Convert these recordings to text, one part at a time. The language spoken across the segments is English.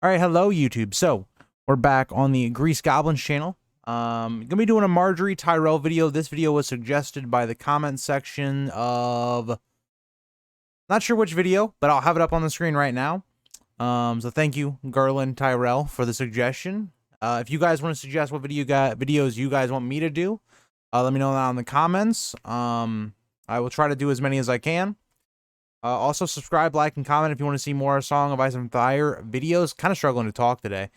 All right, hello YouTube. So we're back on the Grease Goblins channel. Gonna be doing a Margaery Tyrell video. This video was suggested by the comment section of, not sure which video, but I'll have it up on the screen right now. So thank you, Garland Tyrell, for the suggestion. If you guys want to suggest what videos you guys want me to do, let me know that in the comments. I will try to do as many as I can. Also, subscribe, like, and comment if you want to see more Song of Ice and Fire videos. Kind of struggling to talk today,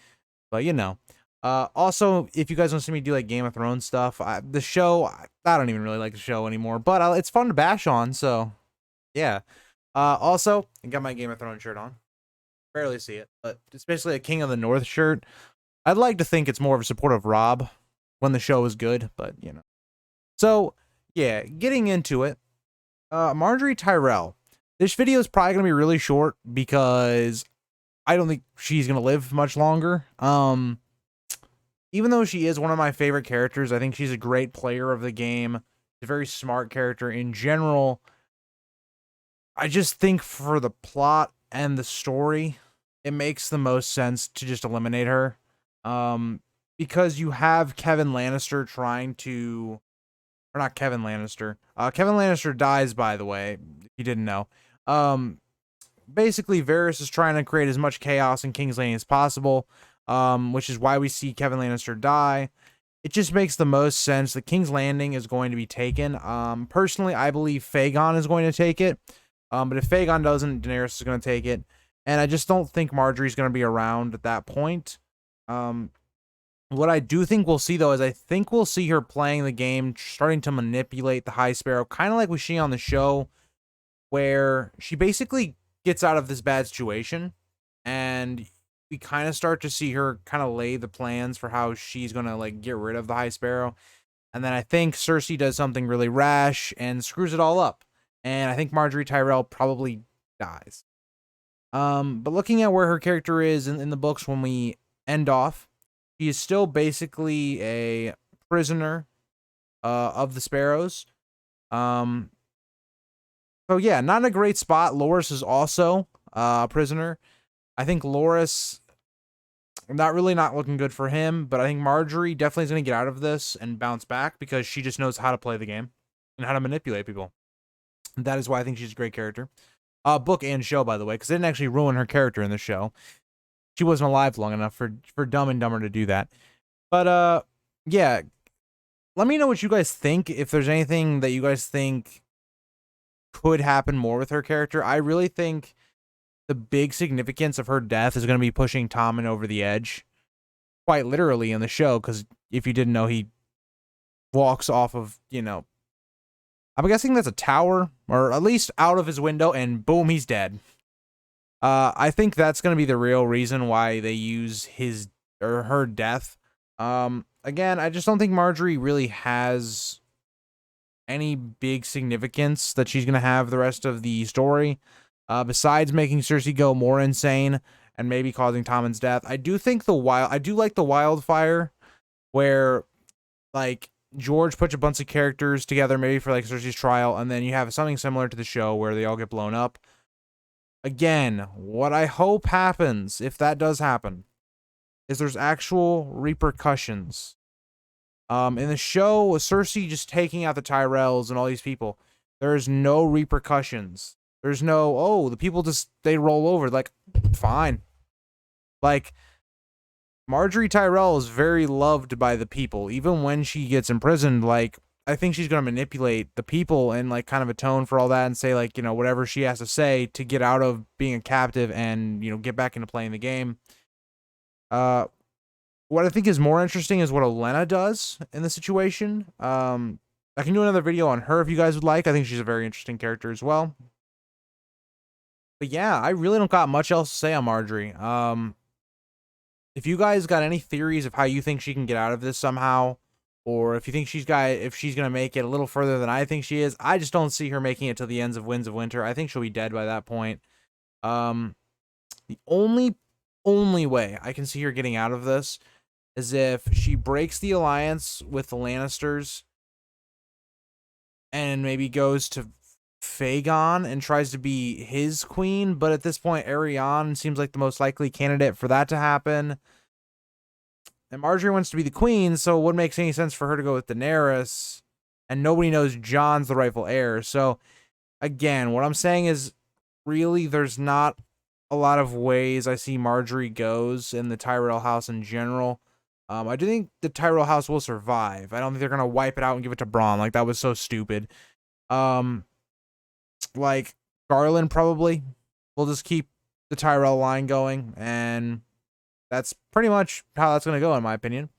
but you know. Also, if you guys want to see me do like Game of Thrones stuff, the show, I don't even really like the show anymore, but it's fun to bash on, so yeah. Also, I got my Game of Thrones shirt on. Barely see it, but it's basically a King of the North shirt. I'd like to think it's more of a support of Rob when the show is good, but you know. So, yeah, getting into it, Margaery Tyrell. This video is probably going to be really short because I don't think she's going to live much longer. Even though she is one of my favorite characters, I think she's a great player of the game. A very smart character in general. I just think for the plot and the story, it makes the most sense to just eliminate her. Because you have Kevin Lannister trying to... Or not Kevin Lannister. Kevin Lannister dies, by the way, if you didn't know. Basically, Varys is trying to create as much chaos in King's Landing as possible, which is why we see Kevin Lannister die. It just makes the most sense that King's Landing is going to be taken. Personally, I believe Fagon is going to take it. But if Fagon doesn't, Daenerys is going to take it. And I just don't think Margaery's going to be around at that point. What I do think we'll see, though, is I think we'll see her playing the game, starting to manipulate the High Sparrow, kind of like we see on the show, where she basically gets out of this bad situation, and we kind of start to see her kind of lay the plans for how she's going to, like, get rid of the High Sparrow. And then I think Cersei does something really rash and screws it all up. And I think Margaery Tyrell probably dies. But looking at where her character is in the books when we end off, she is still basically a prisoner of the Sparrows. So yeah, not in a great spot. Loras is also a prisoner. I think Loras, not looking good for him, but I think Margaery definitely is going to get out of this and bounce back because she just knows how to play the game and how to manipulate people. And that is why I think she's a great character. Book and show, by the way, because they didn't actually ruin her character in the show. She wasn't alive long enough for Dumb and Dumber to do that. But, yeah. Let me know what you guys think. If there's anything that you guys think could happen more with her character. I really think the big significance of her death is going to be pushing Tommen over the edge. Quite literally in the show, because if you didn't know, he walks off of, you know, I'm guessing that's a tower, or at least out of his window, and boom, he's dead. I think that's going to be the real reason why they use his or her death. Again, I just don't think Margaery really has any big significance that she's going to have the rest of the story. Besides making Cersei go more insane and maybe causing Tommen's death. I do like the wildfire where, like, George puts a bunch of characters together, maybe for like Cersei's trial, and then you have something similar to the show where they all get blown up. Again, what I hope happens, if that does happen, is there's actual repercussions. In the show, with Cersei just taking out the Tyrells and all these people, there's no repercussions. There's no, oh, the people just, they roll over. Like, fine. Like, Margaery Tyrell is very loved by the people. Even when she gets imprisoned, like, I think she's going to manipulate the people and, like, kind of atone for all that and say, like, you know, whatever she has to say to get out of being a captive and, you know, get back into playing the game. What I think is more interesting is what Olenna does in the situation. I can do another video on her if you guys would like. I think she's a very interesting character as well. But yeah, I really don't got much else to say on Margaery. If you guys got any theories of how you think she can get out of this somehow, or if you think if she's gonna make it a little further than I think she is, I just don't see her making it to the ends of Winds of Winter. I think she'll be dead by that point. The only way I can see her getting out of this is if she breaks the alliance with the Lannisters and maybe goes to Fagon and tries to be his queen, but at this point, Arianne seems like the most likely candidate for that to happen. And Margaery wants to be the queen, so it wouldn't make any sense for her to go with Daenerys. And nobody knows Jon's the rightful heir. So, again, what I'm saying is, really, there's not a lot of ways I see Margaery goes in the Tyrell house in general. I do think the Tyrell house will survive. I don't think they're gonna wipe it out and give it to Bronn. Like, that was so stupid. Like, Garland probably will just keep the Tyrell line going, and that's pretty much how that's gonna go, in my opinion.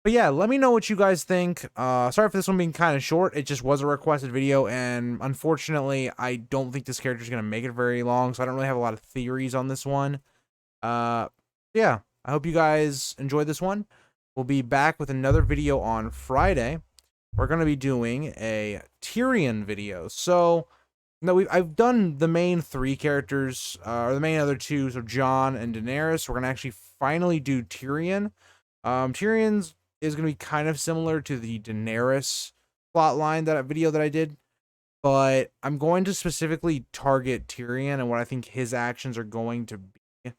But yeah, let me know what you guys think. Sorry for this one being kind of short. It just was a requested video, and unfortunately, I don't think this character is going to make it very long, so I don't really have a lot of theories on this one. Yeah, I hope you guys enjoyed this one. We'll be back with another video on Friday. We're going to be doing a Tyrion video. So, no, I've done the main 3 characters, or the main other 2, so Jon and Daenerys. We're going to actually finally do Tyrion. Tyrion's is going to be kind of similar to the Daenerys plotline video that I did, but I'm going to specifically target Tyrion and what I think his actions are going to be.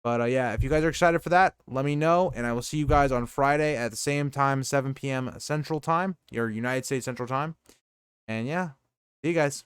But yeah, if you guys are excited for that, let me know, and I will see you guys on Friday at the same time, 7 p.m. Central Time, your United States Central Time. And yeah, see you guys.